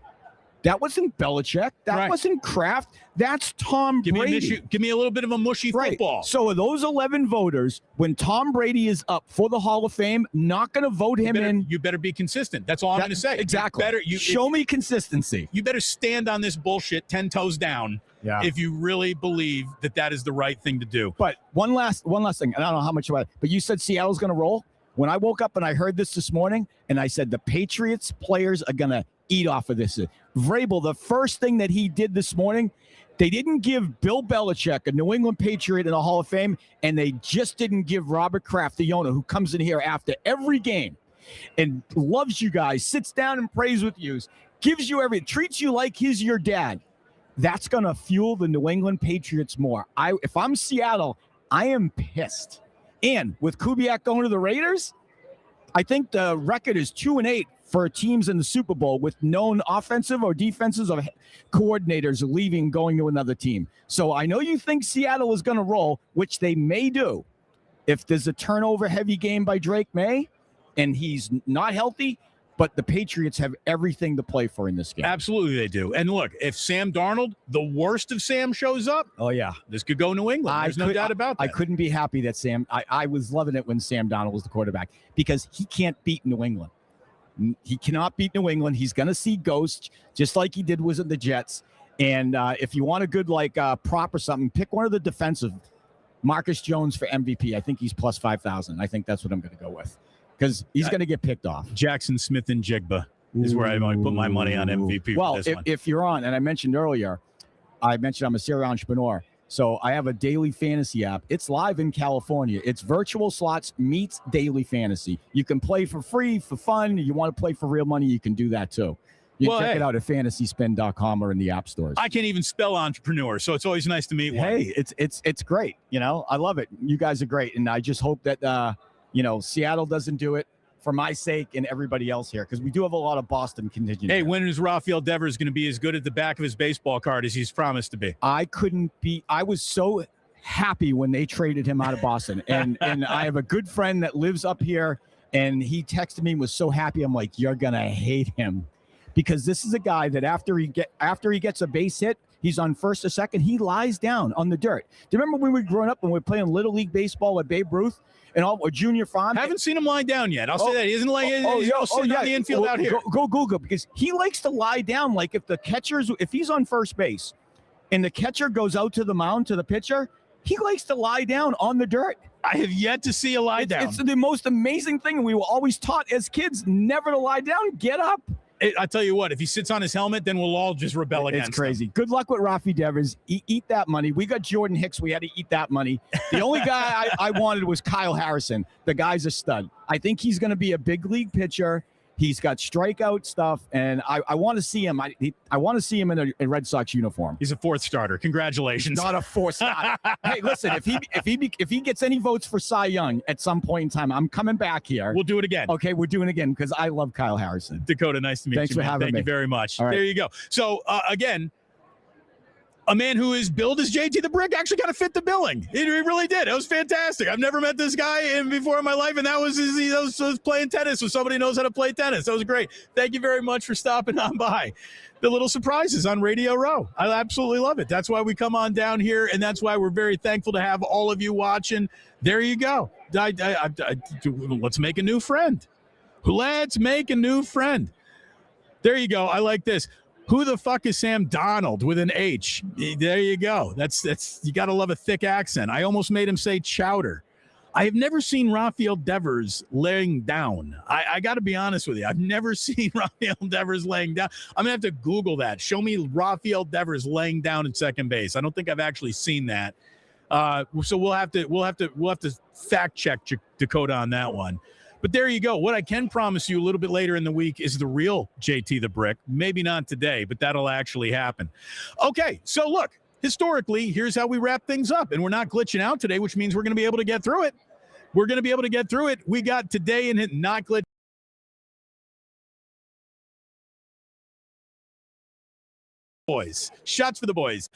That wasn't Belichick. That wasn't Kraft. That's Tom Brady. Give me a little bit of a mushy football. So are those 11 voters, when Tom Brady is up for the Hall of Fame, not going to vote him in? You better be consistent. That's all I'm going to say. Exactly. Show me consistency. You better stand on this bullshit 10 toes down if you really believe that is the right thing to do. But one last thing, and I don't know how much about it, but you said Seattle's going to roll. When I woke up and I heard this morning, and I said the Patriots players are going to eat off of this. Vrabel, the first thing that he did this morning, they didn't give Bill Belichick, a New England Patriot, in the Hall of Fame, and they just didn't give Robert Kraft, the owner, who comes in here after every game and loves you guys, sits down and prays with you, gives you everything, treats you like he's your dad. That's going to fuel the New England Patriots more. If I'm Seattle, I am pissed. And with Kubiak going to the Raiders, I think the record is 2-8 for teams in the Super Bowl with known offensive or defensive or coordinators leaving, going to another team. So I know you think Seattle is going to roll, which they may do. If there's a turnover-heavy game by Drake May and he's not healthy, but the Patriots have everything to play for in this game. Absolutely they do. And look, if Sam Darnold, the worst of Sam, shows up, this could go New England. There's no doubt about that. I couldn't be happy that I was loving it when Sam Darnold was the quarterback because he can't beat New England. He cannot beat New England. He's going to see ghosts just like he did was in the Jets. And if you want a good prop or something, pick one of the defensive. Marcus Jones for MVP. I think he's plus 5,000. I think that's what I'm going to go with because he's going to get picked off. Jackson Smith and Jigba is where I might put my money on MVP. Well, for this one. If you're on, and I mentioned earlier, I mentioned I'm a serial entrepreneur. So I have a daily fantasy app. It's live in California. It's virtual slots meets daily fantasy. You can play for free, for fun. You want to play for real money, you can do that too. You can check it out at fantasyspin.com or in the app stores. I can't even spell entrepreneur, so it's always nice to meet one. Hey, it's great. You know, I love it. You guys are great. And I just hope that, Seattle doesn't do it for my sake and everybody else here, because we do have a lot of Boston contingent. Hey, here. when is Rafael Devers going to be as good at the back of his baseball card as he's promised to be? I was so happy when they traded him out of Boston. And I have a good friend that lives up here, and he texted me and was so happy. I'm like, you're going to hate him, because this is a guy that after he gets a base hit, he's on first or second, he lies down on the dirt. Do you remember when we were growing up and we were playing Little League Baseball with Babe Ruth and all, or junior farm? Haven't seen him lying down yet. I'll say that. He isn't sitting on the infield out here. Go Google, because he likes to lie down. Like if he's on first base and the catcher goes out to the mound to the pitcher, he likes to lie down on the dirt. I have yet to see a lie down. It's the most amazing thing. We were always taught as kids never to lie down. Get up. I tell you what, if he sits on his helmet, then we'll all just rebel against him. It's crazy. Good luck with Rafi Devers. Eat that money. We got Jordan Hicks. We had to eat that money. The only guy I wanted was Kyle Harrison. The guy's a stud. I think he's going to be a big league pitcher. He's got strikeout stuff, and I want to see him. I want to see him in a Red Sox uniform. He's a fourth starter. Congratulations. Not a fourth starter. Hey, listen, if he gets any votes for Cy Young at some point in time, I'm coming back here. We'll do it again. Okay, we're doing it again because I love Kyle Harrison. Dakota, nice to meet you. Thanks for having me. Thank you very much. All right. There you go. So, again, a man who is billed as JT the Brick actually kind of fit the billing. He really did. It was fantastic. I've never met this guy before in my life, and that was was playing tennis with somebody who knows how to play tennis. That was great. Thank you very much for stopping on by. The little surprises on Radio Row. I absolutely love it. That's why we come on down here, and that's why we're very thankful to have all of you watching. There you go. Let's make a new friend. Let's make a new friend. There you go. I like this. Who the fuck is Sam Donald with an H? There you go. That's you got to love a thick accent. I almost made him say chowder. I have never seen Rafael Devers laying down. I got to be honest with you. I've never seen Rafael Devers laying down. I'm going to have to Google that. Show me Rafael Devers laying down at second base. I don't think I've actually seen that. So we'll have to fact check Dakota on that one. But there you go. What I can promise you a little bit later in the week is the real JT the Brick. Maybe not today, but that'll actually happen. Okay, so look, historically, here's how we wrap things up. And we're not glitching out today, which means we're going to be able to get through it. We're going to be able to get through it. We got today and not glitch. Boys, shots for the boys.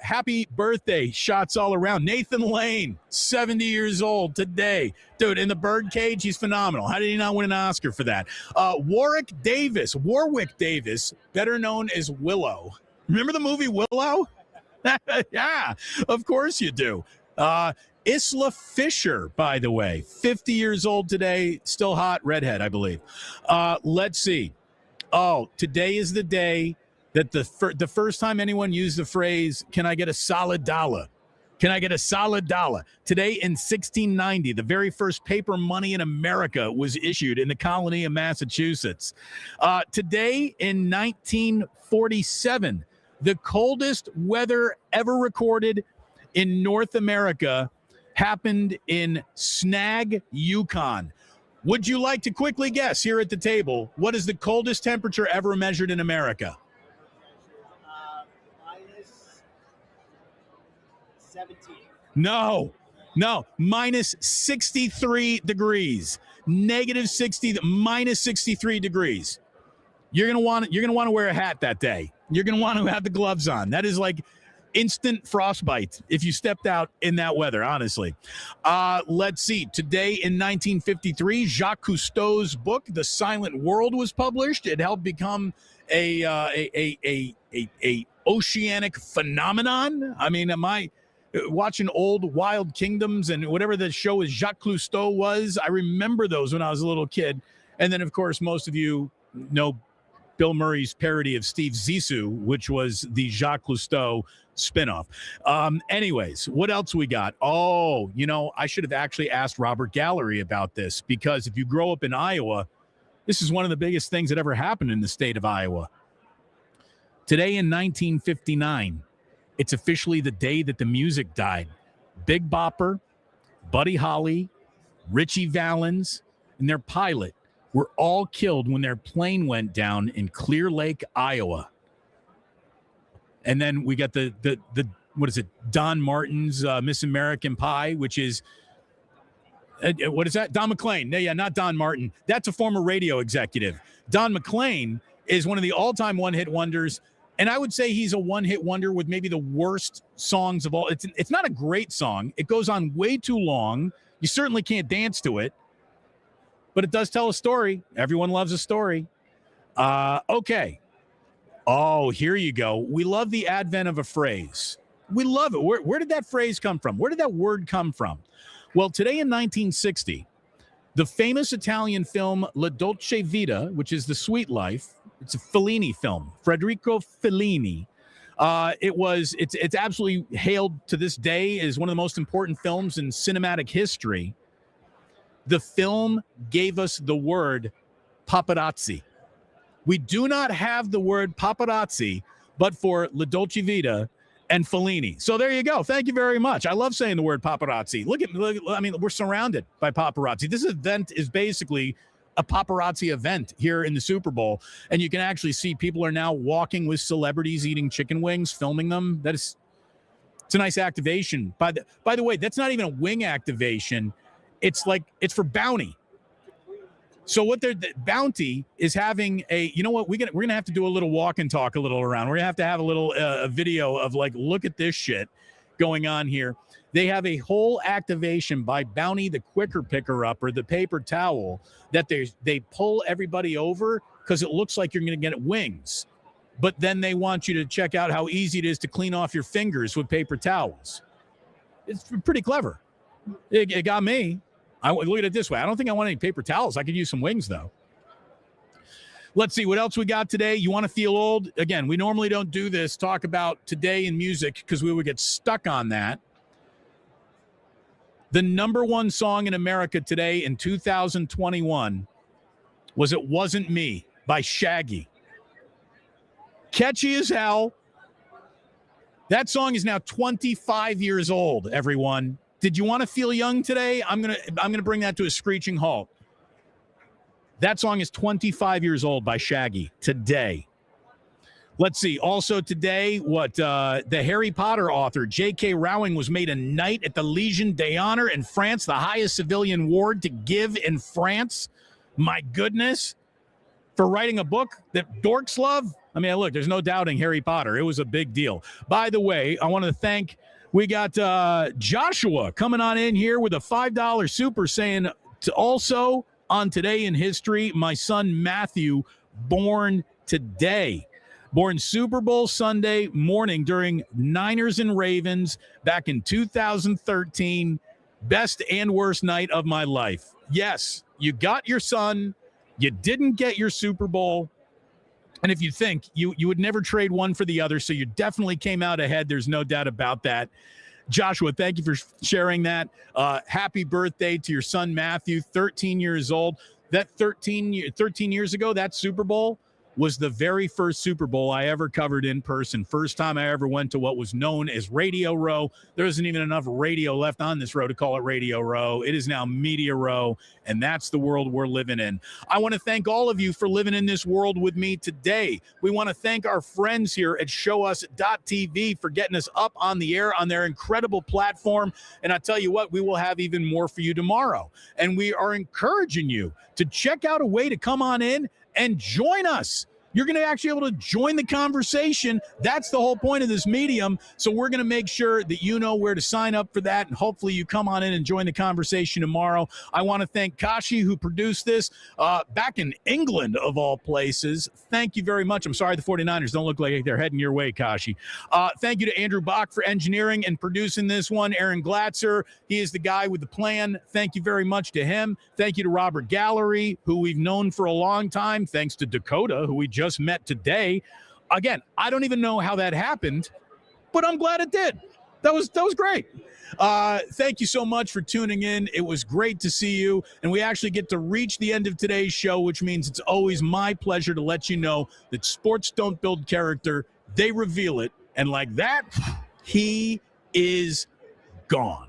Happy birthday, shots all around. Nathan Lane, 70 years old today. Dude, in the birdcage, he's phenomenal. How did he not win an Oscar for that? Warwick Davis, better known as Willow. Remember the movie Willow? Yeah, of course you do. Isla Fisher, by the way, 50 years old today, still hot, redhead, I believe. Let's see. Oh, today is the day that the first time anyone used the phrase, can I get a solid dollar? Can I get a solid dollar? Today in 1690, the very first paper money in America was issued in the colony of Massachusetts. Today in 1947, the coldest weather ever recorded in North America happened in Snag, Yukon. Would you like to quickly guess here at the table, what is the coldest temperature ever measured in America? Minus 17. No, minus 63 degrees, negative 60, minus 63 degrees. You're gonna want to wear a hat that day. You're gonna want to have the gloves on. That is like instant frostbite if you stepped out in that weather, honestly. Let's see. Today in 1953, Jacques Cousteau's book, The Silent World, was published. It helped become a oceanic phenomenon. I mean, am I watching old Wild Kingdoms and whatever the show is Jacques Cousteau was? I remember those when I was a little kid. And then, of course, most of you know Bill Murray's parody of Steve Zissou, which was the Jacques Cousteau spinoff. Anyways, what else we got? Oh, I should have actually asked Robert Gallery about this, because if you grow up in Iowa, this is one of the biggest things that ever happened in the state of Iowa. Today in 1959, it's officially the day that the music died. Big Bopper, Buddy Holly, Richie Valens, and their pilot were all killed when their plane went down in Clear Lake, Iowa. And then we got the what is it? Don Martin's Miss American Pie, which is what is that? Don McLean. No, yeah, not Don Martin. That's a former radio executive. Don McLean is one of the all-time one-hit wonders, and I would say he's a one-hit wonder with maybe the worst songs of all. It's not a great song. It goes on way too long. You certainly can't dance to it, but it does tell a story. Everyone loves a story. Okay. Oh, here you go. We love the advent of a phrase. We love it. Where did that phrase come from? Where did that word come from? Well, today in 1960, the famous Italian film La Dolce Vita, which is The Sweet Life, it's a Fellini film, Federico Fellini. It's absolutely hailed to this day as one of the most important films in cinematic history. The film gave us the word paparazzi. We do not have the word paparazzi, but for La Dolce Vita and Fellini. So there you go. Thank you very much. I love saying the word paparazzi. Look, I mean, we're surrounded by paparazzi. This event is basically a paparazzi event here in the Super Bowl, and you can actually see people are now walking with celebrities eating chicken wings, filming them. It's a nice activation. By the way, that's not even a wing activation. It's for bounty. So what Bounty is having you know what, we're gonna have to do a little walk and talk a little around. We're gonna have to have a little a video of look at this shit going on here. They have a whole activation by Bounty, the quicker picker up or the paper towel, that they pull everybody over because it looks like you're gonna get wings, but then they want you to check out how easy it is to clean off your fingers with paper towels. It's pretty clever. It got me. I look at it this way. I don't think I want any paper towels. I could use some wings, though. Let's see what else we got today. You want to feel old? Again, we normally don't do this, talk about today in music, because we would get stuck on that. The number one song in America today in 2021 was It Wasn't Me by Shaggy. Catchy as hell. That song is now 25 years old, everyone. Did you want to feel young today? I'm gonna bring that to a screeching halt. That song is 25 years old by Shaggy today. Let's see. Also today, the Harry Potter author J.K. Rowling was made a knight at the Legion d'Honneur in France, the highest civilian award to give in France. My goodness. For writing a book that dorks love. I mean, look, there's no doubting Harry Potter. It was a big deal. By the way, I want to thank. We got Joshua coming on in here with a $5 super saying also on Today in History, my son Matthew, born today. Born Super Bowl Sunday morning during Niners and Ravens back in 2013. Best and worst night of my life. Yes, you got your son. You didn't get your Super Bowl. And if you think you would never trade one for the other, so you definitely came out ahead. There's no doubt about that. Joshua, thank you for sharing that. Happy birthday to your son, Matthew, 13 years old. That 13 years ago, that Super Bowl was the very first Super Bowl I ever covered in person. First time I ever went to what was known as Radio Row. There isn't even enough radio left on this row to call it Radio Row. It is now Media Row, and that's the world we're living in. I want to thank all of you for living in this world with me today. We want to thank our friends here at showus.tv for getting us up on the air on their incredible platform. And I tell you what, we will have even more for you tomorrow. And we are encouraging you to check out a way to come on in and join us. You're going to actually be able to join the conversation. That's the whole point of this medium. So we're going to make sure that you know where to sign up for that, and hopefully you come on in and join the conversation tomorrow. I want to thank Kashi, who produced this back in England, of all places. Thank you very much. I'm sorry the 49ers don't look like they're heading your way, Kashi. Thank you to Andrew Bach for engineering and producing this one. Aaron Glatzer, he is the guy with the plan. Thank you very much to him. Thank you to Robert Gallery, who we've known for a long time. Thanks to Dakota, who we just met today. Again, I don't even know how that happened, but I'm glad it did. That was great. Thank you so much for tuning in. It was great to see you, and we actually get to reach the end of today's show, which means it's always my pleasure to let you know that sports don't build character, they reveal it. And like that, He is gone.